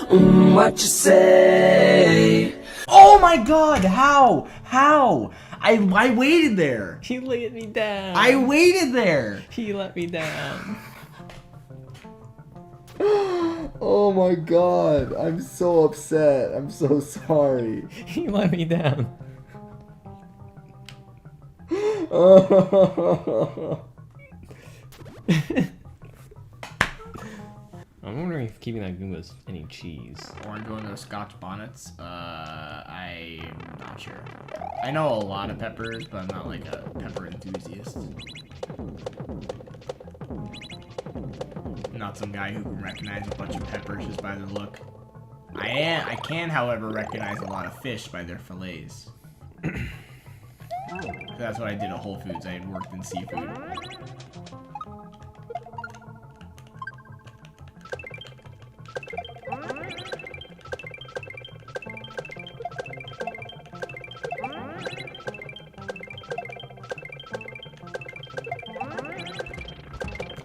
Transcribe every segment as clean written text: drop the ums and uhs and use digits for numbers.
What you say? Oh my god, how? How? I waited there. He laid me down. I waited there. He let me down. Oh my god, I'm so upset. I'm so sorry. He let me down. I'm wondering if keeping that Goomba is any cheese. Or going to Scotch bonnets. I'm not sure. I know a lot of peppers, but I'm not like a pepper enthusiast. I'm not some guy who can recognize a bunch of peppers just by their look. I can, however, recognize a lot of fish by their fillets. That's what I did at Whole Foods. I had worked in seafood.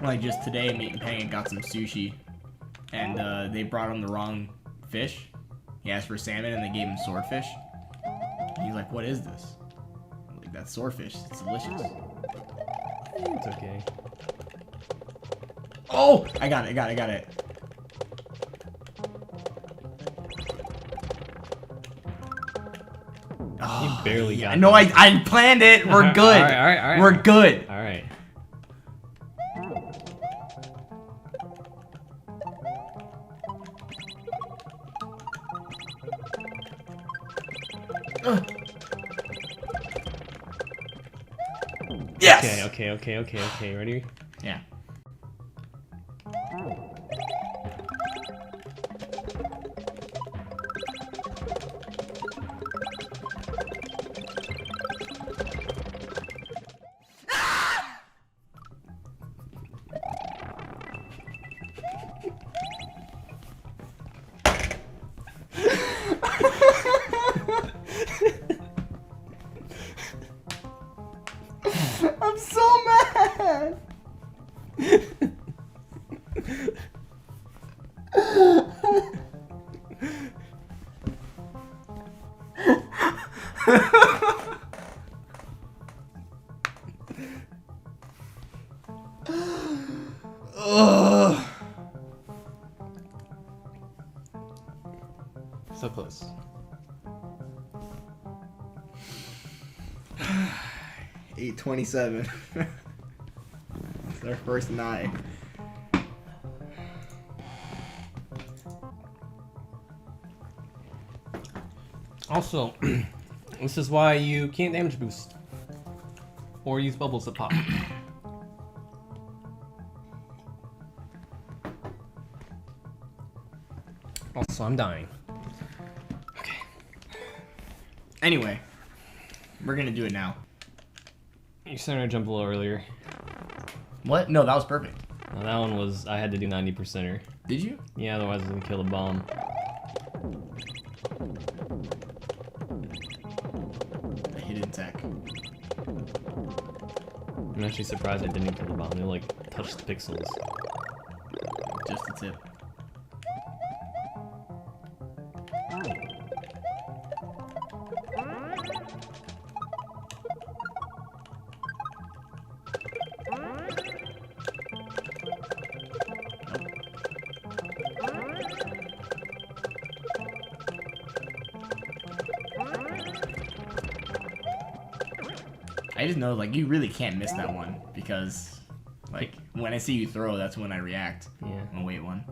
Like just today, me and PePanga got some sushi, and they brought him the wrong fish. He asked for salmon, and they gave him swordfish. And he's like, "What is this?" I'm like, "That's swordfish. It's delicious." It's okay. Oh! I got it. Oh, You barely got No, that. I planned it. We're good. All right. We're good. All right. Yes. Okay. Ready? Yeah. I'm so mad. So close. 8:27. It's our first night. Also, this is why you can't damage boost or use bubbles that pop. Also, I'm dying. Okay. Anyway, we're gonna do it now. You started to jump a little earlier. What? No, that was perfect. Well, that one was, I had to do 90%er. Did you? Yeah, otherwise I was gonna kill the bomb. A hidden tech. I'm actually surprised I didn't kill the bomb. They like touched the pixels. Just the tip. I just know, like, you really can't miss that one because, like, when I see you throw, that's when I react. Yeah. I'm gonna wait one.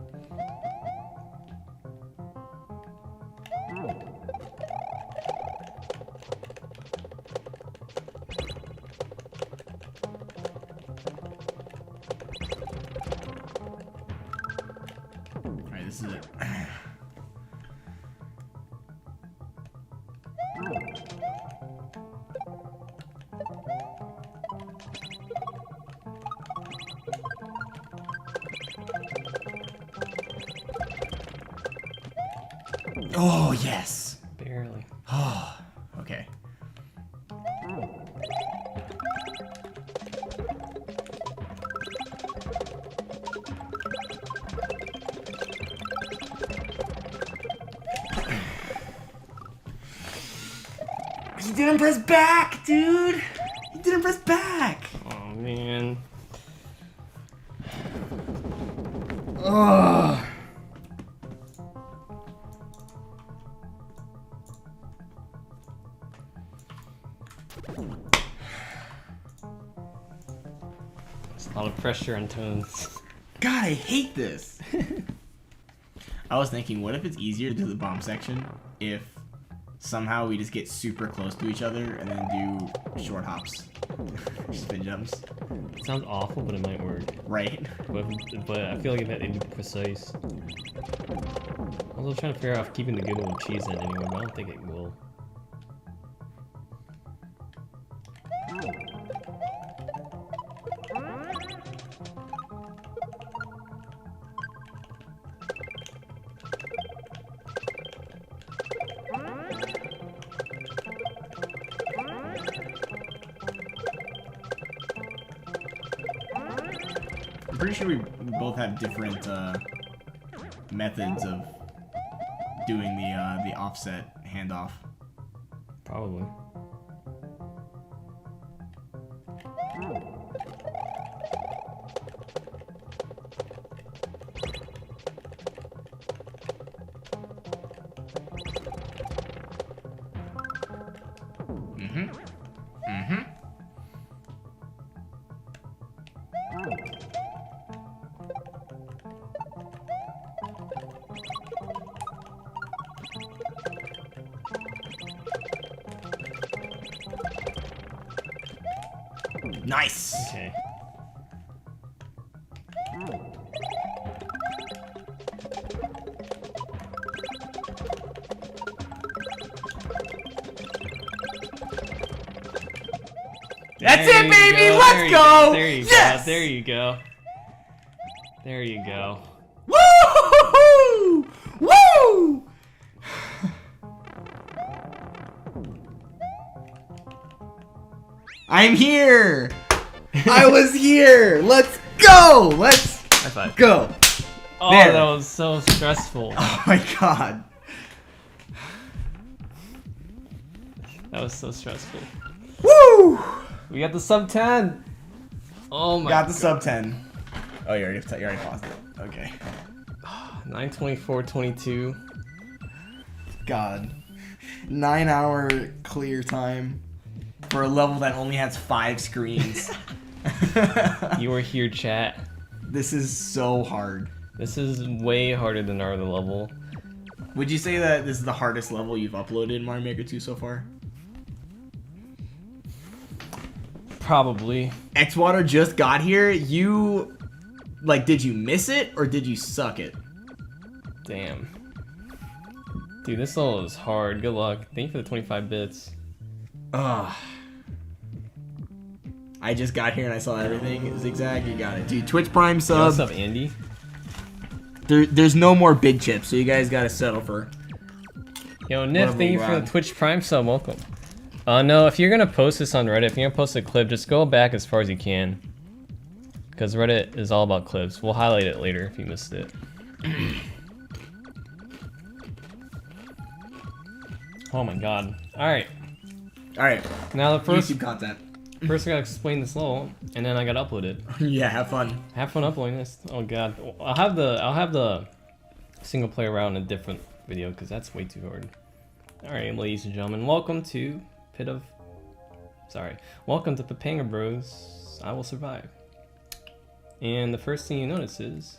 Alright, this is it. Oh, yes. Barely. Oh, okay. He didn't press back, dude. He didn't press back. Oh man. Ugh. There's a lot of pressure on Tones. God, I hate this. I was thinking, what if it's easier to do the bomb section if somehow we just get super close to each other and then do short hops, spin jumps. It sounds awful, but it might work. Right. But I feel like it would be precise. I was trying to figure out if keeping the good one with cheese in anyway, but I don't think it will. I'm pretty sure we both have different methods of doing the offset handoff. Probably. Nice. Okay. That's There it, you baby. go. Let's go. There you Yes. go. There you go. There you go. Woo! Woo! I'm here. I was here. Let's go. Let's High five. go. Oh, There. that was so stressful. Oh my god. That was so stressful. Woo! We got the sub 10. Oh my Got the god. sub 10. Oh, you already paused it. Okay. 9:24:22. God. 9-hour clear time for a level that only has 5 screens. You were here, chat. This is so hard. This is way harder than our other level. Would you say that this is the hardest level you've uploaded in Mario Maker 2 so far? Probably. Xwater just got here. You, like, did you miss it or did you suck it? Damn. Dude, this level is hard. Good luck. Thank you for the 25 bits. Ugh. I just got here and I saw everything. Zigzag, you got it. Dude, Twitch Prime Yo, sub. what's up, Andy? There's no more big chips, so you guys gotta settle for. Yo, Nif, thank you for the Rob. Twitch Prime sub. Welcome. No, if you're gonna post this on Reddit, if you're gonna post a clip, just go back as far as you can. Because Reddit is all about clips. We'll highlight it later if you missed it. Oh my god. Alright. Alright, Now the first YouTube content. I gotta explain this level, and then I gotta upload it. Yeah, have fun. Have fun uploading this. Oh god. I'll have the single player route in a different video because that's way too hard. Alright, ladies and gentlemen, welcome to welcome to PePanga Bros. I Will Survive. And the first thing you notice is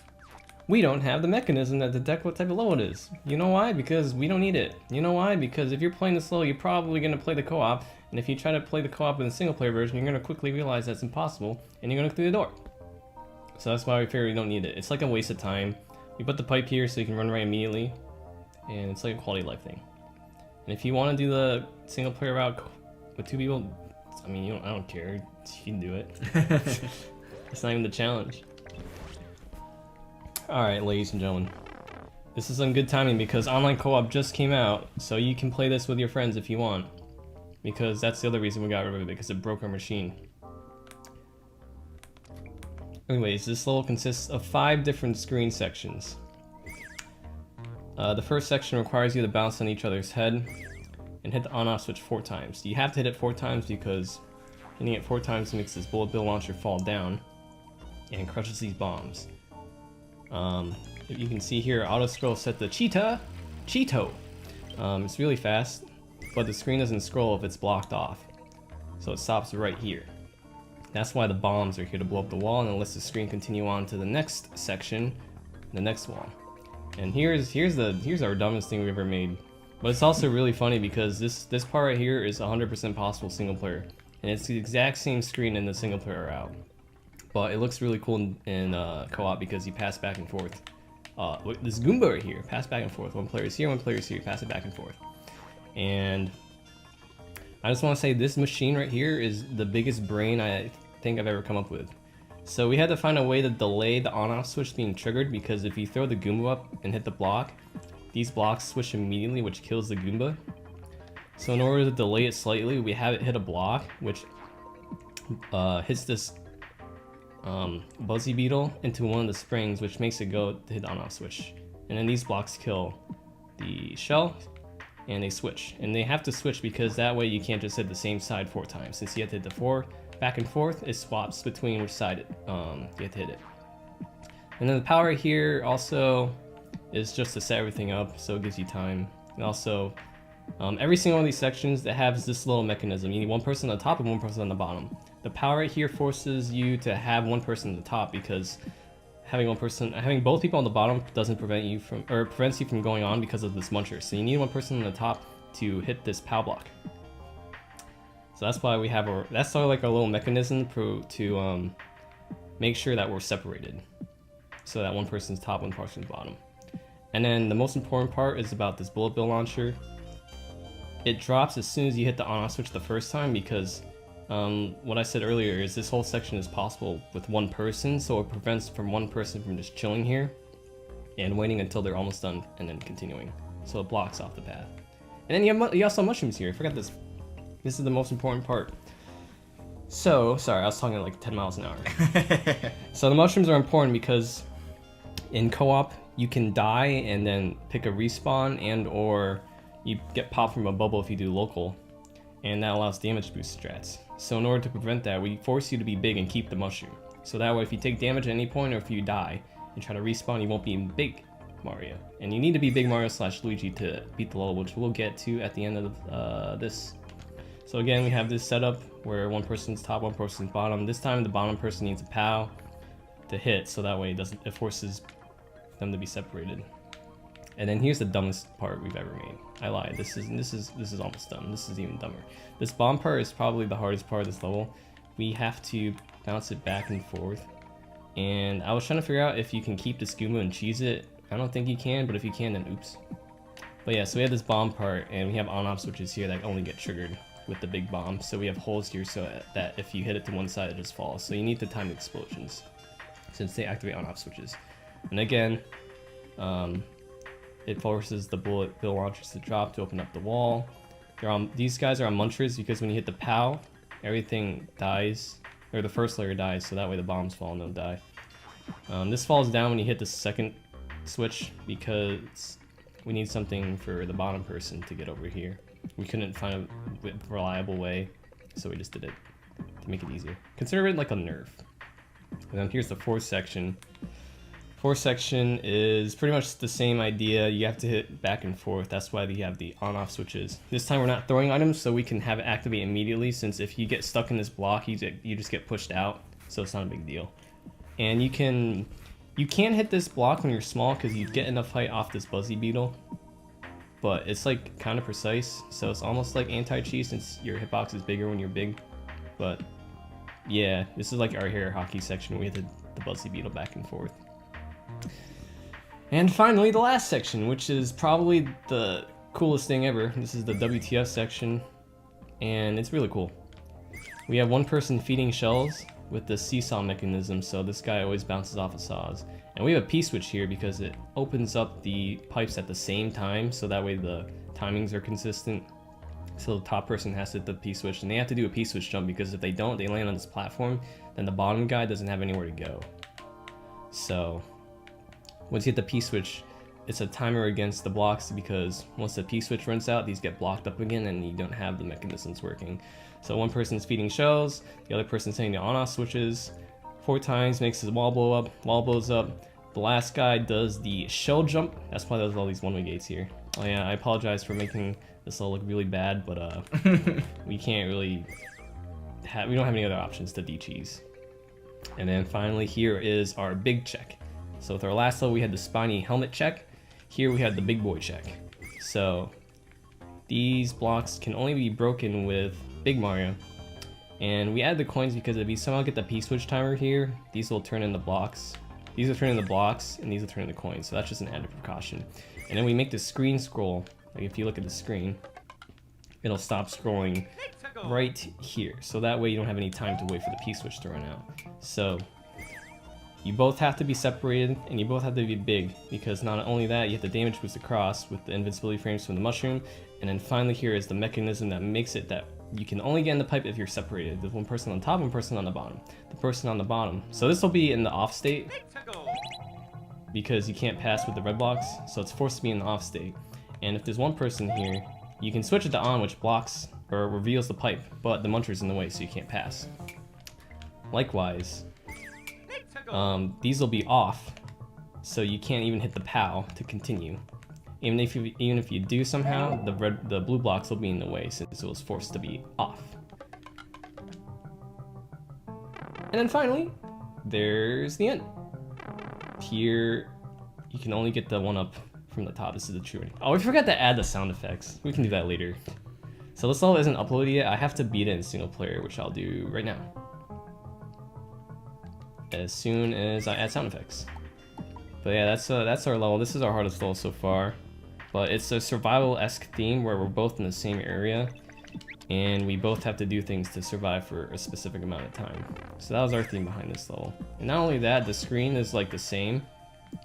we don't have the mechanism that detect what type of level it is. You know why? Because we don't need it. You know why? Because if you're playing this level, you're probably gonna play the co-op, and if you try to play the co-op in the single player version, you're gonna quickly realize that's impossible, and you're gonna go through the door. So that's why we figure we don't need it. It's like a waste of time. We put the pipe here so you can run right immediately, and it's like a quality of life thing. And if you want to do the single player route with 2 people, I mean, I don't care. You can do it. It's not even the challenge. Alright, ladies and gentlemen. This is some good timing because online co-op just came out, so you can play this with your friends if you want. Because that's the other reason we got rid of it, because it broke our machine. Anyways, this level consists of 5 different screen sections. The first section requires you to bounce on each other's head, and and hit the on-off switch 4 times. You have to hit it 4 times because hitting it 4 times makes this bullet bill launcher fall down and crushes these bombs. If you can see here, auto scroll set to Cheeto. It's really fast, but the screen doesn't scroll if it's blocked off. So it stops right here. That's why the bombs are here to blow up the wall, and it lets the screen continue on to the next section, the next wall. And here's our dumbest thing we've ever made. But it's also really funny because this part right here is 100% possible single player, and it's the exact same screen in the single player route. But it looks really cool in co-op because you pass back and forth. This Goomba right here, pass back and forth. One player's here, one player's here, pass it back and forth. And I just want to say this machine right here is the biggest brain I think I've ever come up with. So we had to find a way to delay the on-off switch being triggered, because if you throw the Goomba up and hit the block, these blocks switch immediately, which kills the Goomba. So in order to delay it slightly, we have it hit a block, which hits this Buzzy Beetle into one of the springs, which makes it go to hit the on-off switch. And then these blocks kill the shell, and they switch. And they have to switch because that way you can't just hit the same side 4 times. Since you have to hit the 4 back and forth, it swaps between which side you have to hit it. And then the power here also is just to set everything up, so it gives you time. And also, every single one of these sections that has this little mechanism, you need one person on the top and one person on the bottom. The power right here forces you to have one person on the top, because having both people on the bottom doesn't prevent you from, or prevents you from going on because of this muncher. So you need one person on the top to hit this POW block. So that's why we have that's sort of like our little mechanism to make sure that we're separated, so that one person's top, one person's bottom. And then the most important part is about this bullet bill launcher. It drops as soon as you hit the on-off switch the first time, because what I said earlier is this whole section is possible with one person, so it prevents one person from just chilling here and waiting until they're almost done and then continuing. So it blocks off the path. And then you also have mushrooms here. I forgot this. This is the most important part. So, sorry, I was talking at like 10 miles an hour. So the mushrooms are important because in co-op, you can die and then pick a respawn, and or you get popped from a bubble if you do local, and that allows damage boost strats. So in order to prevent that, we force you to be big and keep the mushroom. So that way if you take damage at any point, or if you die and try to respawn, you won't be in big Mario. And you need to be big Mario / Luigi to beat the level, which we'll get to at the end of this. So again, we have this setup where one person's top, one person's bottom. This time the bottom person needs a POW to hit, so that way it forces them to be separated. And then here's the dumbest part we've ever made. I lied. This is almost dumb. This is even dumber. This bomb part is probably the hardest part of this level. We have to bounce it back and forth. And I was trying to figure out if you can keep this Goomba and cheese it. I don't think you can, but if you can, then oops. But yeah, so we have this bomb part, and we have on-off switches here that only get triggered with the big bomb. So we have holes here so that if you hit it to one side, it just falls. So you need to time the explosions since they activate on-off switches. And again, it forces the bullet bill launchers to drop to open up the wall. These guys are on munchers because when you hit the POW, everything dies, or the first layer dies, so that way the bombs fall and they'll die. This falls down when you hit the second switch because we need something for the bottom person to get over here. We couldn't find a reliable way, so we just did it to make it easier. Consider it like a nerf. And then here's the fourth section. Fourth section is pretty much the same idea. You have to hit back and forth. That's why we have the on-off switches. This time we're not throwing items, so we can have it activate immediately, since if you get stuck in this block, you just get pushed out, so it's not a big deal. And you can hit this block when you're small because you get enough height off this Buzzy Beetle, but it's like kind of precise, so it's almost like anti-cheese since your hitbox is bigger when you're big. But yeah, this is like our hair hockey section. We hit the Buzzy Beetle back and forth. And finally, the last section, which is probably the coolest thing ever. This is the WTF section, and it's really cool. We have one person feeding shells with the seesaw mechanism, so this guy always bounces off of saws. And we have a P-switch here because it opens up the pipes at the same time, so that way the timings are consistent. So the top person has to hit the P-switch, and they have to do a P-switch jump, because if they don't, they land on this platform, then the bottom guy doesn't have anywhere to go. So once you hit the P-switch, it's a timer against the blocks because once the P-switch runs out, these get blocked up again and you don't have the mechanisms working. So one person's feeding shells, the other person's hitting the on-off switches 4 times, makes his wall blow up, wall blows up. The last guy does the shell jump. That's why there's all these one-way gates here. Oh yeah, I apologize for making this all look really bad, but we can't really we don't have any other options to de-cheese. And then finally here is our big check. So with our last level we had the spiny helmet check. Here we had the big boy check. So these blocks can only be broken with Big Mario. And we add the coins because if you somehow get the P-switch timer here, these will turn into blocks. These will turn into blocks, and these will turn into coins, so that's just an added precaution. And then we make the screen scroll, like if you look at the screen, it'll stop scrolling right here. So that way you don't have any time to wait for the P-switch to run out. So you both have to be separated, and you both have to be big, because not only that, you have to damage boost across with the invincibility frames from the mushroom, and then finally here is the mechanism that makes it that you can only get in the pipe if you're separated. There's one person on top, one person on the bottom. The person on the bottom. So this will be in the off state because you can't pass with the red blocks, so it's forced to be in the off state. And if there's one person here, you can switch it to on, which blocks or reveals the pipe, but the muncher's in the way, so you can't pass. Likewise, these will be off, so you can't even hit the POW to continue. Even if you do somehow, the blue blocks will be in the way since it was forced to be off. And then finally, there's the end. Here, you can only get the one up from the top. This is the true ending. Oh, we forgot to add the sound effects. We can do that later. So this level isn't uploaded yet. I have to beat it in single player, which I'll do right now. As soon as I add sound effects. But yeah, that's our level. This is our hardest level so far. But it's a survival-esque theme where we're both in the same area, and we both have to do things to survive for a specific amount of time. So that was our theme behind this level. And not only that, the screen is like the same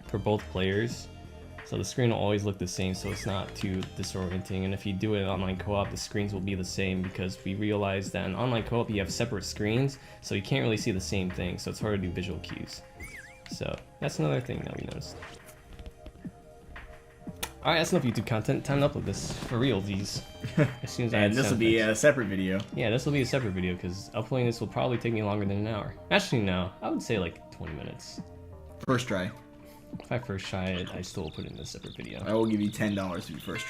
for both players. So the screen will always look the same, so it's not too disorienting. And if you do it in online co-op, the screens will be the same because we realized that in online co-op you have separate screens, so you can't really see the same thing, so it's hard to do visual cues. So that's another thing that we noticed. Alright, that's enough YouTube content. Time to upload this for real, these. As soon as I And this will be a separate video. Yeah, this will be a separate video because uploading this will probably take me longer than an hour. Actually, no, I would say like 20 minutes. First try. If I first try it, I still will put it in a separate video. I will give you $10 for your first try.